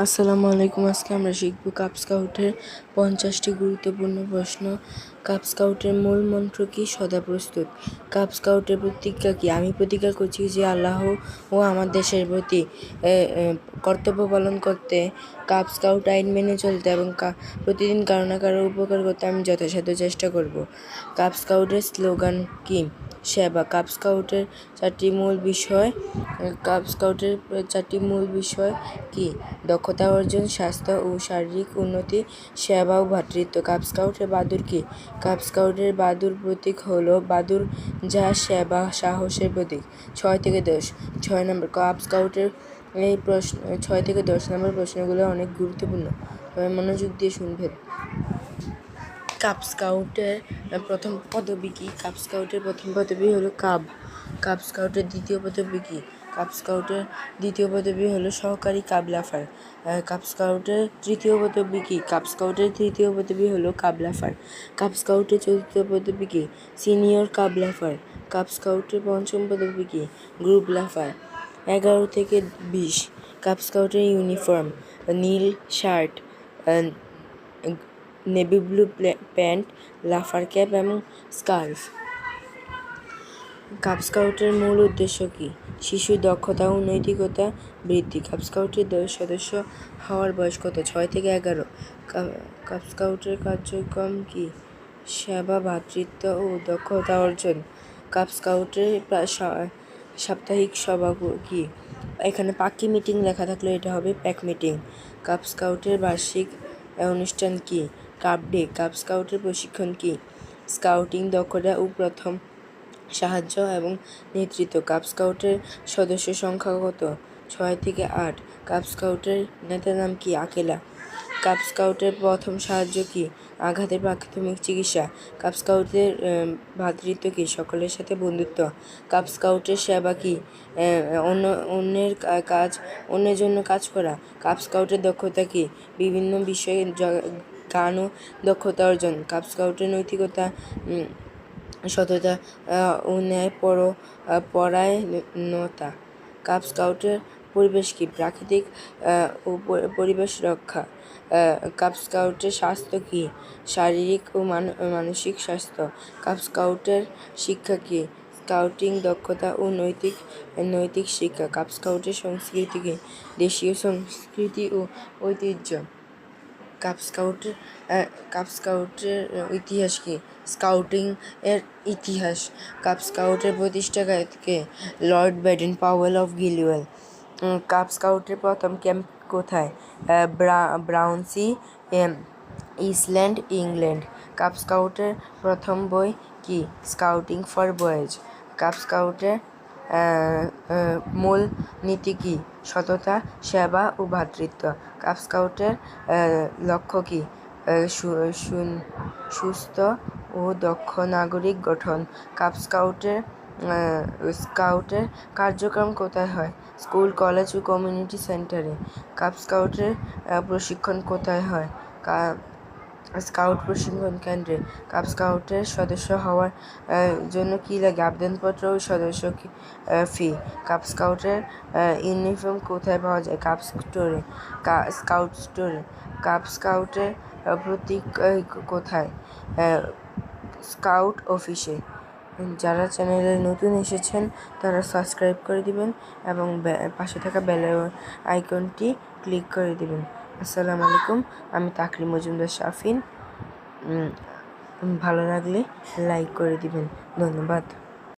আসসালামু আলাইকুম। আজকে আমরা শিখব কাব স্কাউটের 50টি গুরুত্বপূর্ণ প্রশ্ন। কাব স্কাউটের মূল মন্ত্র কি? সদা প্রস্তুত। কাব স্কাউটের প্রতিজ্ঞা কি? আমি প্রতিজ্ঞা করছি যে আল্লাহ ও আমার দেশের প্রতি কর্তব্য পালন করতে, কাব স্কাউট আইন মেনে চলতে এবং প্রতিদিন কারো না কারো উপকার করতে আমি যথাসাধ্য চেষ্টা করব। কাব স্কাউটের স্লোগান কি? সেবা। কাব স্কাউটের চারটি মূল বিষয় কি? দক্ষতা অর্জন, স্বাস্থ্য ও শারীরিক উন্নতি, সেবা ও ভ্রাতৃত্ব। কাব স্কাউটের বাদুড় কি? কাব স্কাউটের বাদুড় প্রতীক হলো বাদুড়, যা সেবা সাহসের প্রতীক। 6 থেকে 10। 6 নম্বর কাব স্কাউটের এই 6 থেকে 10 নম্বর প্রশ্নগুলো অনেক গুরুত্বপূর্ণ, তবে মনোযোগ দিয়ে শুনবেন। কাব স্কাউটের প্রথম পদবী কি? কাব স্কাউটের প্রথম পদবী হলো কাব। কাব স্কাউটের দ্বিতীয় পদবী কি? কাব স্কাউটের দ্বিতীয় পদবী হলো সহকারী কাব লাফার। কাব স্কাউটের তৃতীয় পদবী কি? কাব স্কাউটের তৃতীয় পদবী হলো কাব লাফার। কাব স্কাউটের চতুর্থ পদবী কি? সিনিয়র কাব লাফার। কাব স্কাউটের পঞ্চম পদবী কি? Group Lafarge. 11 থেকে 20। কাব স্কাউটের ইউনিফর্ম: নীল শার্ট, নেভি ব্লু প্যান্ট, লাফার ক্যাপ এবং স্কার্ফ। কাব স্কাউটের মূল উদ্দেশ্য কি? শিশুর দক্ষতা ও নৈতিকতা বৃদ্ধি। কাব স্কাউটের সদস্য হওয়ার বয়স কত? 6 থেকে 11। কাব স্কাউটের কার্যক্রম কি? সেবা, ভ্রাতৃত্ব ও দক্ষতা অর্জন। কাব স্কাউটের সাপ্তাহিক সভা কি? এখানে পাখি মিটিং লেখা থাকলে এটা হবে প্যাক মিটিং। কাব স্কাউটের বার্ষিক অনুষ্ঠান কি? কাব ডে। কাব স্কাউটের প্রশিক্ষণ কি? স্কাউটিং, দক্ষতা ও প্রথম সাহায্য এবং নেতৃত্ব। কাব স্কাউটের সদস্য সংখ্যা কত? 6 থেকে 8। কাব স্কাউটের নেতার নাম কি? আকেলা। কাব স্কাউটের প্রথম সাহায্য কি? আঘাতের প্রাথমিক চিকিৎসা। কাব স্কাউটের ভ্রাতৃত্ব কি? সকলের সাথে বন্ধুত্ব। কাব স্কাউটের সেবা কি? অন্যের জন্য কাজ করা। কাব স্কাউটের দক্ষতা কি? বিভিন্ন বিষয়ে জ্ঞান ও দক্ষতা অর্জন। কাব স্কাউটের নৈতিকতা: সততা ও পরায়ণতা। কাব স্কাউটের পরিবেশ কি? প্রাকৃতিক ও পরিবেশ রক্ষা। কাব স্কাউটের স্বাস্থ্য কি? শারীরিক ও মানসিক স্বাস্থ্য। কাব স্কাউটের শিক্ষা কি? স্কাউটিং, দক্ষতা ও নৈতিক শিক্ষা। কাব স্কাউটের সংস্কৃতি কি? দেশীয় সংস্কৃতি ও ঐতিহ্য। কাব স্কাউটের ইতিহাস কি? স্কাউটিং এর ইতিহাস। কাব স্কাউটের প্রতিষ্ঠাতা কে? Lord Baden Powell of Gilwell. Cub স্কাউটের প্রথম ক্যাম্প কোথায়? Brownsea, Eastland, England. কাব স্কাউটের প্রথম বই কি? Scouting for Boys. কাব স্কাউটের মূল নীতি কি? সততা, সেবা ও ভ্রাতৃত্ব। কাব স্কাউটের লক্ষ্য কি? সুস্থ ও দক্ষ নাগরিক গঠন। কাব স্কাউটের কার্যক্রম কোথায় হয়? স্কুল, কলেজ ও কমিউনিটি সেন্টারে। কাব স্কাউটের প্রশিক্ষণ কোথায় হয়? স্কাউট প্রশিক্ষণ কেন্দ্রে। কাব স্কাউটের সদস্য হওয়ার জন্য কী লাগে? আবেদনপত্র ও সদস্য ফি। কাব স্কাউটের ইউনিফর্ম কোথায় পাওয়া যায়? স্কাউট স্টোরে। কাব স্কাউটের প্রতীক কোথায়? স্কাউট অফিসে। যারা চ্যানেলে নতুন এসেছেন তারা সাবস্ক্রাইব করে দিবেন এবং পাশে থাকা বেল আইকনটি ক্লিক করে দিবেন। আসসালামু আলাইকুম। আমি তাকরিম মজুমদার শাফিন। ভালো লাগলে লাইক করে দিবেন। ধন্যবাদ।